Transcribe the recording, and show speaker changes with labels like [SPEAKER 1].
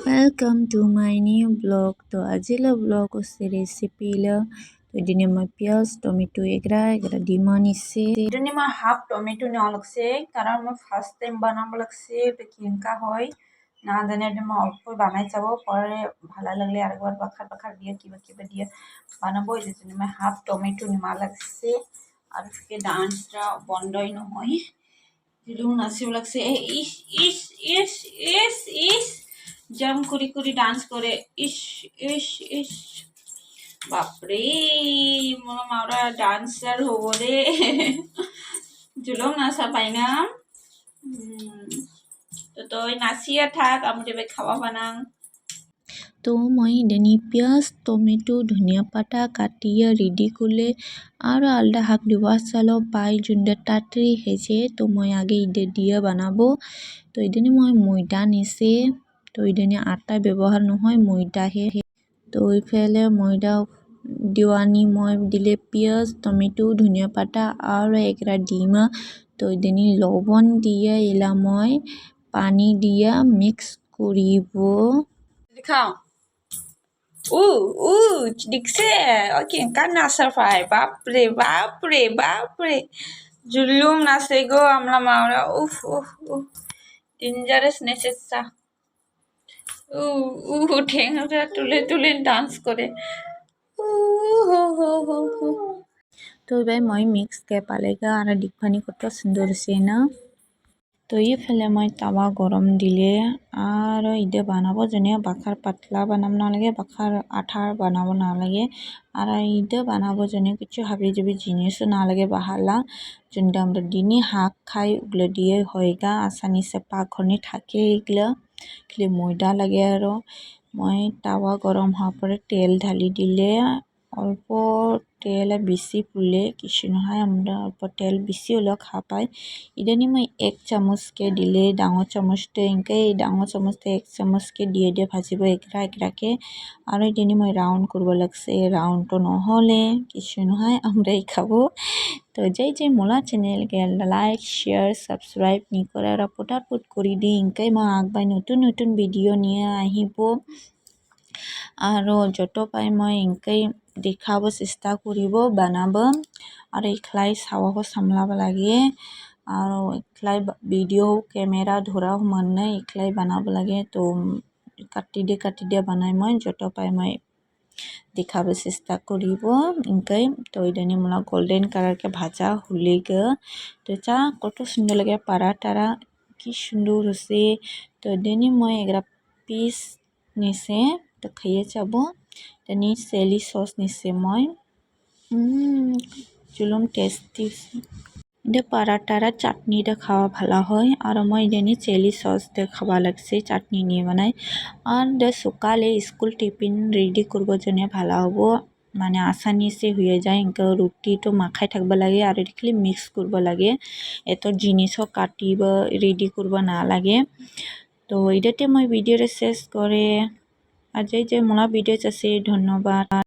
[SPEAKER 1] Welcome to my new blog. तो আজিলা blog আছে recipe ला तो इदिने मैं प्याज टमेटो एगरा डिमा निसे इदिने मैं हाफ टमेटो ने अलगसे कारण मैं फार्स्ट टाइम बनाबो लगसे तो किनका হয় না জানি এটা मैं অল্প বানাই যাব পরে ভালো লাগলে আরেকবার বাখার দিয়ে কিবা দিয়ে বানাবো এই জন্য मैं হাফ টমেটো নিমা লাগছে আর ফিকে ডান্সটা বন্ধই নহয় দিলুম নাচিব লাগছে ইস ইস ইস ইস ইস জাম করি ডান্স করে ইস ইস ইস বাপরে মোর মাওরা ডান্সার হব রে জুলুম নাচা পাইনা তো তই নাচিয়া থাক আমি যেবে খাওয়া বানাং তো মই ইদানি পিঁয়াজ টমেটো ধনিয়া পাতা কাটিয়া রেডি করলে আর আলাদা শাক দিব চালো পাই যোনটা তাড়াতাড়ি হেছে তো মই আগে ইদে দিয়ে বানাবো তো ইদানি মই ময়দা নিছে তো ইদানি আটা ব্যবহার নহয় ময়দাহে তো ইফালে ময়দা দিওয়ানি মই দিলে পিঁয়াজ টমেটো ধনিয়া পাতা আর একরা ডিমা তো ইদানি লবণ দিয়ে এলা মই পানি দিয়া মিক্স করিব দেখাও দেখছে ওকে কান নাচার পাই বাপরে বাপরে বাপরে জুলুম নাচে গো আমরা মাওরা উফ উফ উফ ডেঞ্জারাস নেচেছা ঠেঙটা তুলে ডান্স করে তো এবার মই মিক্স কে পালেগা আর দেখবানি কত সুন্দর হয়েছে না তো ইফালে মই তাওয়া গরম দিলে আর ইদে বানাবো জনে বাখার পাতলা বানাব নালাগে বাখার আঠার বানাবো নালাগে আর ইদে বানাবো জনে কিছু হাবি জাবি জিনিসও নালাগে বাহালা যোনটা আমরা দিনে শাক খাই ওগুলো দিয়ে হয়গা আসানি সে পাকঘরনি থাকে এগুলো খালি ময়দা লাগে আর মই তাওয়া গরম হওয়ার পরে তেল ঢালি দিলে অল্প তেল বেশি পুলে কিছু নহয় আমরা অল্প তেল বেশি হলেও খা পাই ইদানি মই 1 চামচকে দিলে ডাঙৰ চামচটো এনেকে ডাঙৰ চামচটো 1 চামচকে দিয়ে ভাজিব একৰাকে আৰু ইদানি মই রাউন্ড করব লাগছে রাউন্ডটো নহলে কিছু নহয় আমরাই খাবো তো যে মোলা চ্যানেল কে লাইক শেয়ার সাবস্ক্রাইব নি করে আর পটাপট করে দি ইনকে মই আগবাই নতুন ভিডিও নিয়ে আহিব আর যত পাই মই ইনকে দেখাব চেষ্টা করিব বানাব আর এখলাই সাওয়াও সামলাব লাগে আর এখলাই ভিডিও ক্যামেরা ধরা মানে এখলাই বানাব লাগে তো কাটি দিয়ে বানাই মই যত পাই মই দেখাব চেষ্টা করিব ইনকে তো ইদানি মোলা গোল্ডেন কালার কে ভাজা হলেগা তো চা কত সুন্দর লাগে পারাটারা কি সুন্দর হচ্ছে তো ইদানি মই এগরা পিস নিছে তো খাইয়ে যাব ইদানি চিলি সস নিছে মই জুলুম টেস্টি ইদে পারাটারা চাটনি দে খাওয়া ভালো হয় আর মই ইদানি চিলি সস দে খাওয়া লাগছে চাটনি নিয়ে বানাই আর দে সকালে স্কুল টিফিন রেডি করব জন্য ভালো হবো মানে আসানি সে হয়ে যায় ইনকে রুটি তো মাখাই থাকবা লাগে আর এখানে মিক্স করব লাগে এত জিনিসও কাটিব রেডি করব না লাগে তো এটাতে মই ভিডিওরে শেষ করে আর যে মোলা ভিডিও আছে ধন্যবাদ।